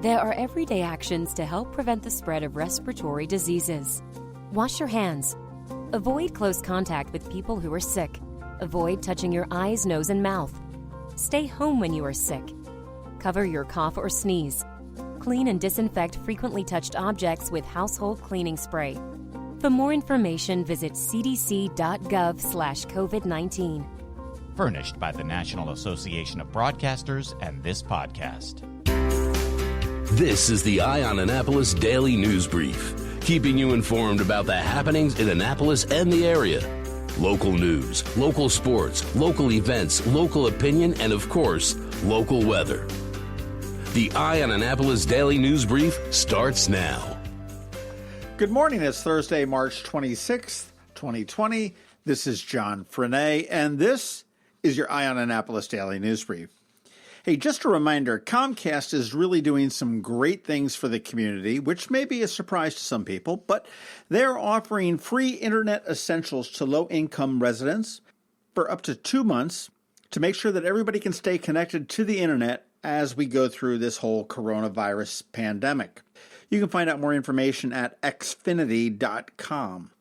There are everyday actions to help prevent the spread of respiratory diseases. Wash your hands. Avoid close contact with people who are sick. Avoid touching your eyes, nose, and mouth. Stay home when you are sick. Cover your cough or sneeze. Clean and disinfect frequently touched objects with household cleaning spray. For more information, visit cdc.gov/COVID-19. Furnished by the National Association of Broadcasters and this podcast. This is the Eye on Annapolis Daily News Brief, keeping you informed about the happenings in Annapolis and the area. Local news, local sports, local events, local opinion, and of course, local weather. The Eye on Annapolis Daily News Brief starts now. Good morning. It's Thursday, March 26th, 2020. This is John Frenaye, and this is your Eye on Annapolis Daily News Brief. Hey, just a reminder, Comcast is really doing some great things for the community, which may be a surprise to some people, but they're offering free internet essentials to low-income residents for up to 2 months to make sure that everybody can stay connected to the internet as we go through this whole coronavirus pandemic. You can find out more information at xfinity.com.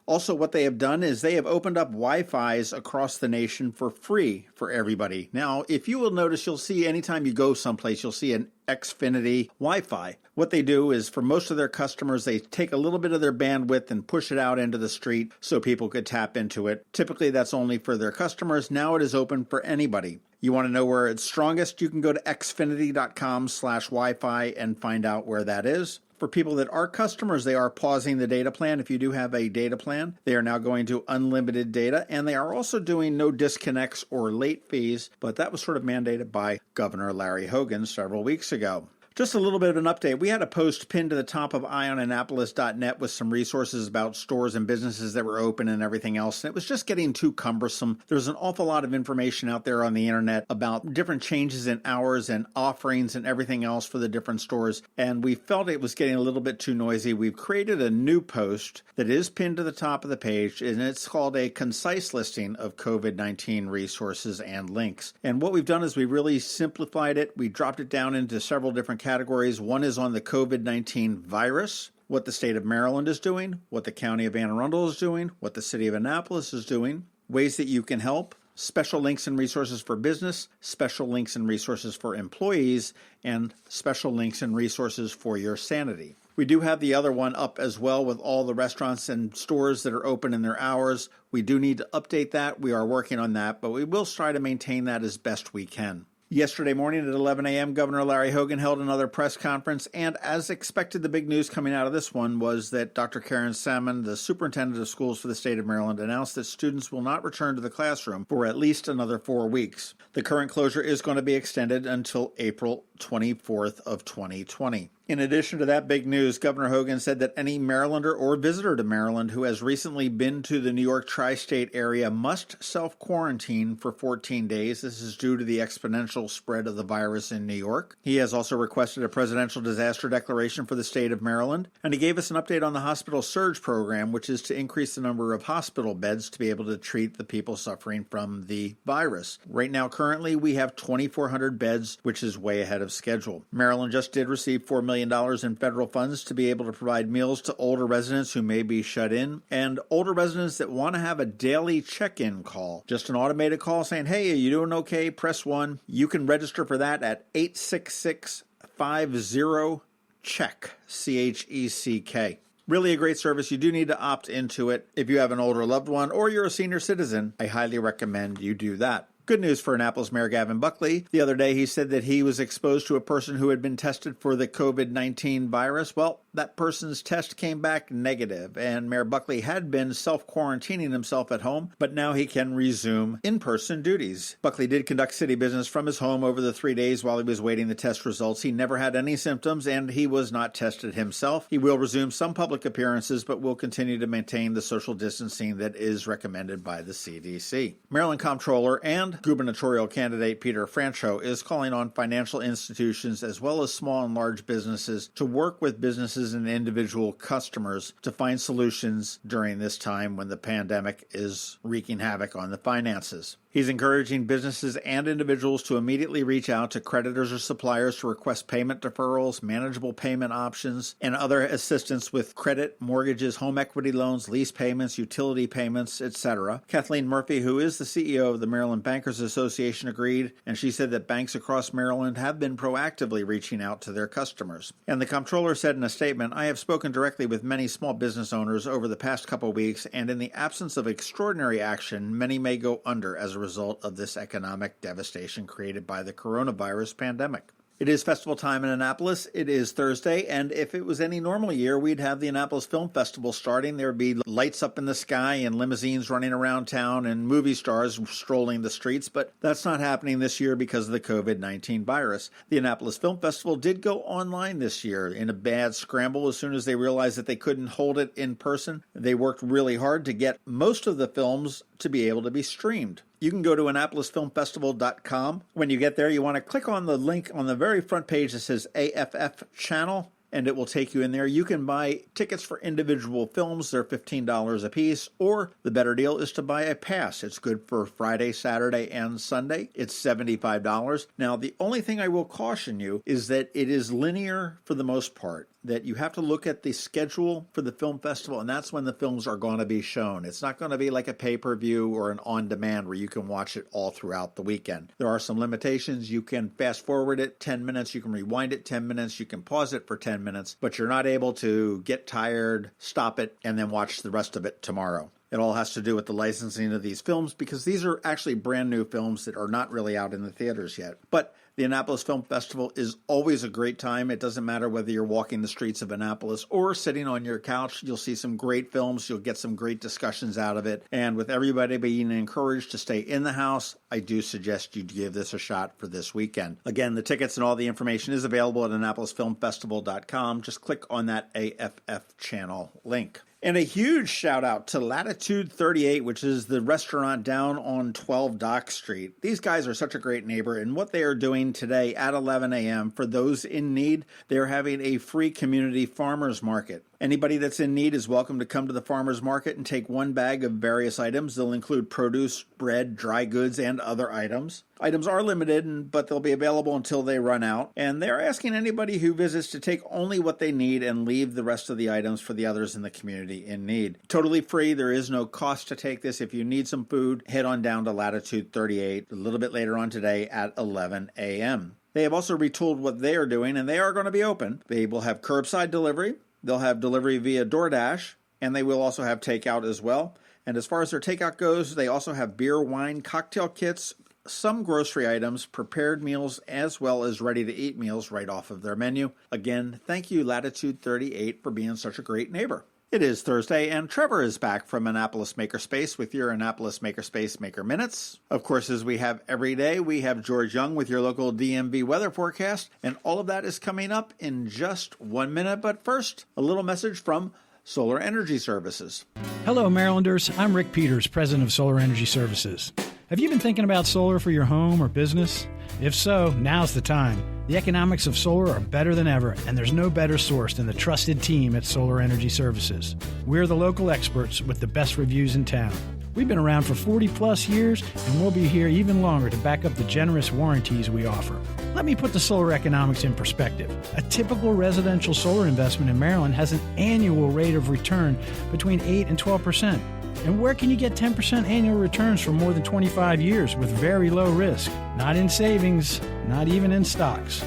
Also, what they have done is they have opened up Wi-Fis across the nation for free for everybody. Now, if you will notice, you'll see anytime you go someplace, you'll see an Xfinity Wi-Fi. What they do is for most of their customers, they take a little bit of their bandwidth and push it out into the street so people could tap into it. Typically, that's only for their customers. Now it is open for anybody. You want to know where it's strongest? You can go to xfinity.com/Wi-Fi and find out where that is. For people that are customers, they are pausing the data plan. If you do have a data plan, they are now going to unlimited data, and they are also doing no disconnects or late fees, but that was sort of mandated by Governor Larry Hogan several weeks ago. Just a little bit of an update. We had a post pinned to the top of eyeonannapolis.net with some resources about stores and businesses that were open and everything else. And it was just getting too cumbersome. There's an awful lot of information out there on the internet about different changes in hours and offerings and everything else for the different stores. And we felt it was getting a little bit too noisy. We've created a new post that is pinned to the top of the page, and it's called a concise listing of COVID-19 resources and links. And what we've done is we really simplified it. We dropped it down into several different categories. One is on the COVID-19 virus, what the state of Maryland is doing, what the county of Anne Arundel is doing, what the city of Annapolis is doing, ways that you can help, special links and resources for business, special links and resources for employees, and special links and resources for your sanity. We do have the other one up as well with all the restaurants and stores that are open in their hours. We do need to update that. We are working on that, but we will try to maintain that as best we can. Yesterday morning at 11 a.m., Governor Larry Hogan held another press conference, and as expected, the big news coming out of this one was that Dr. Karen Salmon, the superintendent of schools for the state of Maryland, announced that students will not return to the classroom for at least another 4 weeks. The current closure is going to be extended until April 24th of 2020. In addition to that big news, Governor Hogan said that any Marylander or visitor to Maryland who has recently been to the New York tri-state area must self-quarantine for 14 days. This is due to the exponential spread of the virus in New York. He has also requested a presidential disaster declaration for the state of Maryland, and he gave us an update on the hospital surge program, which is to increase the number of hospital beds to be able to treat the people suffering from the virus. Right now, currently, we have 2,400 beds, which is way ahead of schedule. Maryland just did receive $4 million in federal funds to be able to provide meals to older residents who may be shut in, and older residents that want to have a daily check-in call. Just an automated call saying, hey, are you doing okay? Press 1. You can register for that at 866-50-CHECK, C-H-E-C-K. Really a great service. You do need to opt into it. If you have an older loved one or you're a senior citizen, I highly recommend you do that. Good news for Annapolis Mayor Buckley. The other day he said that he was exposed to a person who had been tested for the COVID-19 virus. Well, that person's test came back negative, and Mayor Buckley had been self-quarantining himself at home, but now he can resume in-person duties. Buckley did conduct city business from his home over the 3 days while he was waiting the test results. He never had any symptoms, and he was not tested himself. He will resume some public appearances, but will continue to maintain the social distancing that is recommended by the CDC. Maryland Comptroller and gubernatorial candidate Peter Francot is calling on financial institutions as well as small and large businesses to work with businesses and individual customers to find solutions during this time when the pandemic is wreaking havoc on the finances. He's encouraging businesses and individuals to immediately reach out to creditors or suppliers to request payment deferrals, manageable payment options, and other assistance with credit, mortgages, home equity loans, lease payments, utility payments, etc. Kathleen Murphy, who is the CEO of the Maryland Bankers Association, agreed, and she said that banks across Maryland have been proactively reaching out to their customers. And the comptroller said in a statement, "I have spoken directly with many small business owners over the past couple of weeks, and in the absence of extraordinary action, many may go under as a result of this economic devastation created by the coronavirus pandemic." It is festival time in Annapolis. It is Thursday, and if it was any normal year, we'd have the Annapolis Film Festival starting. There would be lights up in the sky and limousines running around town and movie stars strolling the streets, but that's not happening this year because of the COVID-19 virus. The Annapolis Film Festival did go online this year in a bad scramble as soon as they realized that they couldn't hold it in person. They worked really hard to get most of the films to be able to be streamed. You can go to AnnapolisFilmFestival.com. When you get there, you want to click on the link on the very front page that says AFF Channel, and it will take you in there. You can buy tickets for individual films. They're $15 a piece, or the better deal is to buy a pass. It's good for Friday, Saturday, and Sunday. It's $75. Now, the only thing I will caution you is that it is linear for the most part, that you have to look at the schedule for the film festival, and that's when the films are going to be shown. It's not going to be like a pay-per-view or an on-demand where you can watch it all throughout the weekend. There are some limitations. You can fast forward it 10 minutes, you can rewind it 10 minutes, you can pause it for 10 minutes, but you're not able to get tired, stop it, and then watch the rest of it tomorrow. It all has to do with the licensing of these films because these are actually brand new films that are not really out in the theaters yet. But the Annapolis Film Festival is always a great time. It doesn't matter whether you're walking the streets of Annapolis or sitting on your couch. You'll see some great films. You'll get some great discussions out of it. And with everybody being encouraged to stay in the house, I do suggest you give this a shot for this weekend. Again, the tickets and all the information is available at AnnapolisFilmFestival.com. Just click on that AFF channel link. And a huge shout out to Latitude 38, which is the restaurant down on 12 Dock Street. These guys are such a great neighbor, and what they are doing today at 11 a.m. for those in need, they're having a free community farmers market. Anybody that's in need is welcome to come to the farmers market and take one bag of various items. They'll include produce, bread, dry goods, and other items. Items are limited, but they'll be available until they run out. And they're asking anybody who visits to take only what they need and leave the rest of the items for the others in the community in need. Totally free. There is no cost to take this. If you need some food, head on down to Latitude 38 a little bit later on today at 11 a.m. They have also retooled what they are doing, and they are going to be open. They will have curbside delivery. They'll have delivery via DoorDash, and they will also have takeout as well. And as far as their takeout goes, they also have beer, wine, cocktail kits, some grocery items, prepared meals, as well as ready-to-eat meals right off of their menu. Again, thank you, Latitude 38, for being such a great neighbor. It is Thursday, and Trevor is back from Annapolis Makerspace with your Annapolis Makerspace Maker Minutes. Of course, as we have every day, we have George Young with your local DMV weather forecast, and all of that is coming up in just 1 minute. But first, a little message from Solar Energy Services. Hello, Marylanders. I'm Rick Peters, president of Solar Energy Services. Have you been thinking about solar for your home or business? If so, now's the time. The economics of solar are better than ever, and there's no better source than the trusted team at Solar Energy Services. We're the local experts with the best reviews in town. We've been around for 40-plus years, and we'll be here even longer to back up the generous warranties we offer. Let me put the solar economics in perspective. A typical residential solar investment in Maryland has an annual rate of return between 8 and 12%. And where can you get 10% annual returns for more than 25 years with very low risk? Not in savings, not even in stocks.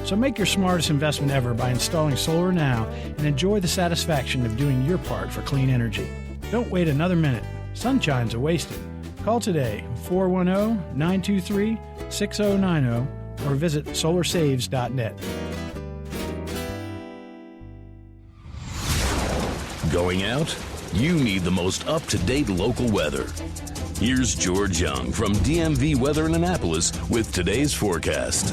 So make your smartest investment ever by installing solar now and enjoy the satisfaction of doing your part for clean energy. Don't wait another minute. Sunshine's a wasted. Call today, 410-923-6090, or visit solarsaves.net. Going out? You need the most up-to-date local weather. Here's George Young from DMV Weather in Annapolis with today's forecast.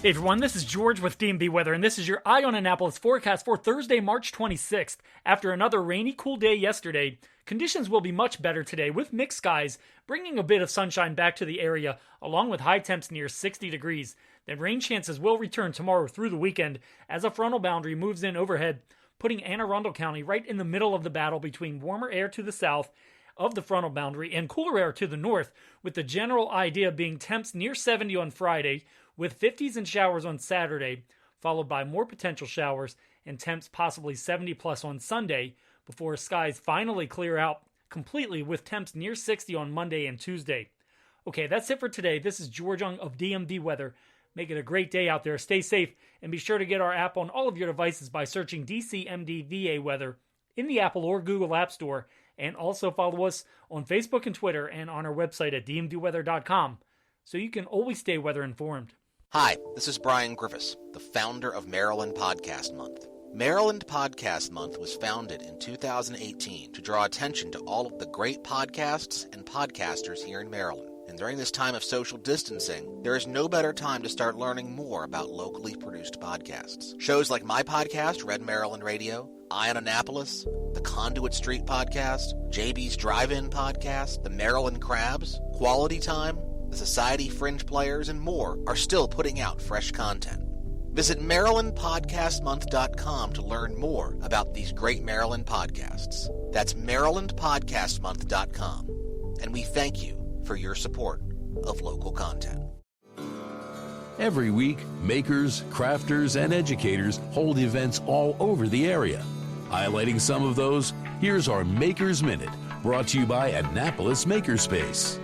Hey everyone, this is George with DMV Weather, and this is your Eye on Annapolis forecast for Thursday, March 26th. After another rainy, cool day yesterday, conditions will be much better today with mixed skies, bringing a bit of sunshine back to the area, along with high temps near 60 degrees. Then rain chances will return tomorrow through the weekend as a frontal boundary moves in overhead, putting Anne Arundel County right in the middle of the battle between warmer air to the south, of the frontal boundary and cooler air to the north, with the general idea being temps near 70 on Friday, with 50s and showers on Saturday, followed by more potential showers and temps possibly 70 plus on Sunday, before skies finally clear out completely with temps near 60 on Monday and Tuesday. Okay, that's it for today. This is George Young of DMV Weather. Make it a great day out there. Stay safe, and be sure to get our app on all of your devices by searching DCMDVA Weather in the Apple or Google App Store, and also follow us on Facebook and Twitter and on our website at dmvweather.com so you can always stay weather informed. Hi, this is Brian Griffiths, the founder of Maryland Podcast Month. Maryland Podcast Month was founded in 2018 to draw attention to all of the great podcasts and podcasters here in Maryland. And during this time of social distancing, there is no better time to start learning more about locally produced podcasts. Shows like my podcast, Red Maryland Radio, Eye on Annapolis, the Conduit Street Podcast, JB's Drive-In Podcast, the Maryland Crabs, Quality Time, the Society Fringe Players, and more are still putting out fresh content. Visit MarylandPodcastMonth.com to learn more about these great Maryland podcasts. That's MarylandPodcastMonth.com. And we thank you for your support of local content. Every week, makers, crafters, and educators hold events all over the area. Highlighting some of those, here's our Makers Minute, brought to you by Annapolis Makerspace.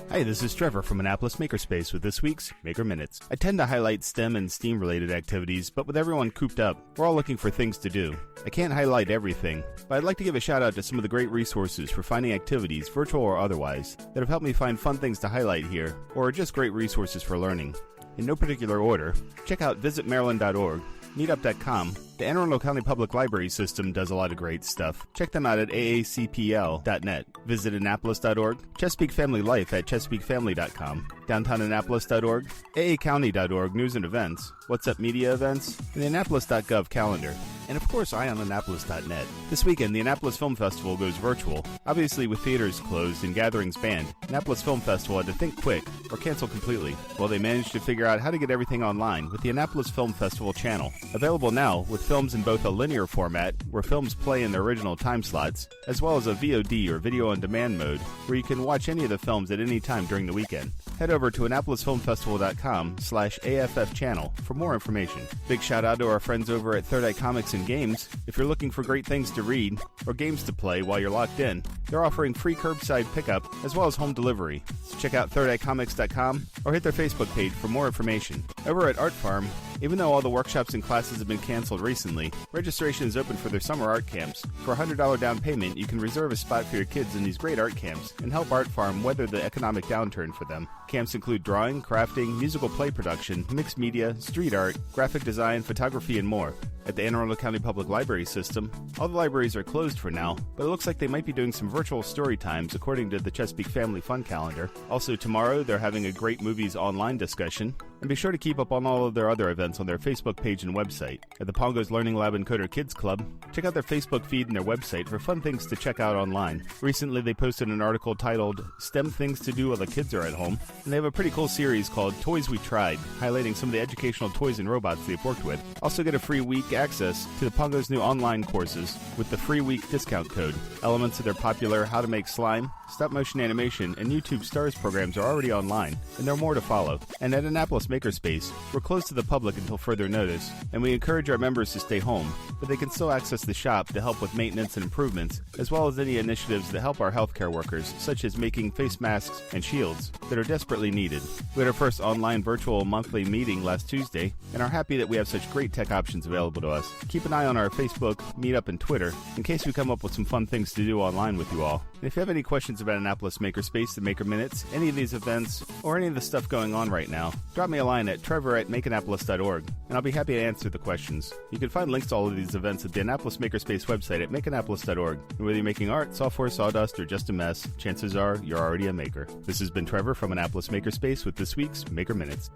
Hi, this is Trevor from Annapolis Makerspace with this week's Maker Minutes. I tend to highlight STEM and STEAM-related activities, but with everyone cooped up, we're all looking for things to do. I can't highlight everything, but I'd like to give a shout out to some of the great resources for finding activities, virtual or otherwise, that have helped me find fun things to highlight here, or are just great resources for learning. In no particular order, check out visitmaryland.org, meetup.com. The Anne Arundel County Public Library System does a lot of great stuff. Check them out at aacpl.net. Visit Annapolis.org, Chesapeake Family Life at chesapeakefamily.com, downtownannapolis.org, aacounty.org news and events, What's Up Media events, and the Annapolis.gov calendar. And of course, eyeonannapolis.net. This weekend, the Annapolis Film Festival goes virtual. Obviously, with theaters closed and gatherings banned, Annapolis Film Festival had to think quick or cancel completely. Well, they managed to figure out how to get everything online with the Annapolis Film Festival channel. Available now with films in both a linear format, where films play in their original time slots, as well as a VOD or video on demand mode, where you can watch any of the films at any time during the weekend. Head over to AnnapolisFilmFestival.com/AFF channel for more information. Big shout out to our friends over at Third Eye Comics and Games. If you're looking for great things to read or games to play while you're locked in, they're offering free curbside pickup as well as home delivery. So check out thirdeyecomics.com or hit their Facebook page for more information. Over at Art Farm, even though all the workshops and classes have been canceled recently, registration is open for their summer art camps. For a $100 down payment, you can reserve a spot for your kids in these great art camps and help Art Farm weather the economic downturn for them. Camps include drawing, crafting, musical play production, mixed media, street art, graphic design, photography, and more. At the Anne Arundel County Public Library System, all the libraries are closed for now, but it looks like they might be doing some virtual story times according to the Chesapeake Family Fun Calendar. Also tomorrow, they're having a great movies online discussion. And be sure to keep up on all of their other events on their Facebook page and website. At the Pongos Learning Lab and Coder Kids Club, check out their Facebook feed and their website for fun things to check out online. Recently, they posted an article titled STEM Things to Do While the Kids Are at Home, and they have a pretty cool series called Toys We Tried, highlighting some of the educational toys and robots they've worked with. Also get a free week access to the Pongos' new online courses with the free week discount code. Elements of their popular How to Make Slime, Stop Motion Animation, and YouTube Stars programs are already online, and there are more to follow. And at Annapolis Makerspace, we're closed to the public until further notice, and we encourage our members to stay home, but they can still access the shop to help with maintenance and improvements, as well as any initiatives that help our healthcare workers, such as making face masks and shields that are desperately needed. We had our first online virtual monthly meeting last Tuesday, and are happy that we have such great tech options available to us. Keep an eye on our Facebook, Meetup, and Twitter, in case we come up with some fun things to do online with you all. And if you have any questions about Annapolis Makerspace, the Maker Minutes, any of these events, or any of the stuff going on right now, drop me a line at trevor@makeannapolis.org, and I'll be happy to answer the questions. You can find links to all of these events at the Annapolis Makerspace website at makeannapolis.org. And whether you're making art, software, sawdust, or just a mess, chances are you're already a maker. This has been Trevor from Annapolis Makerspace with this week's Maker Minutes.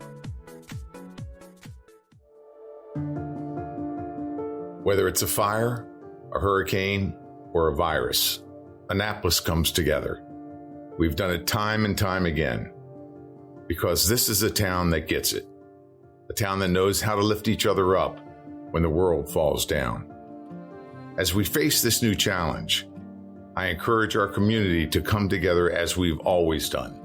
Whether it's a fire, a hurricane, or a virus, Annapolis comes together. We've done it time and time again, because this is a town that gets it, a town that knows how to lift each other up when the world falls down. As we face this new challenge, I encourage our community to come together as we've always done.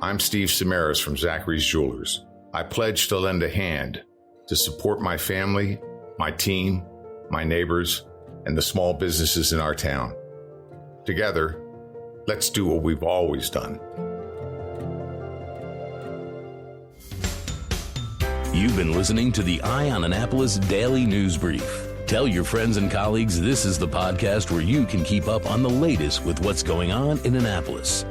I'm Steve Samaras from Zachary's Jewelers. I pledge to lend a hand to support my family, my team, my neighbors, and the small businesses in our town. Together, let's do what we've always done. You've been listening to the Eye on Annapolis Daily News Brief. Tell your friends and colleagues this is the podcast where you can keep up on the latest with what's going on in Annapolis.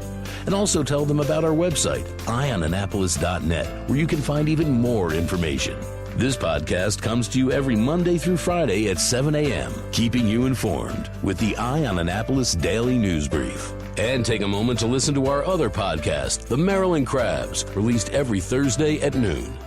And also tell them about our website, eyeonannapolis.net, where you can find even more information. This podcast comes to you every Monday through Friday at 7 a.m., keeping you informed with the Eye on Annapolis Daily News Brief. And take a moment to listen to our other podcast, The Maryland Crabs, released every Thursday at noon.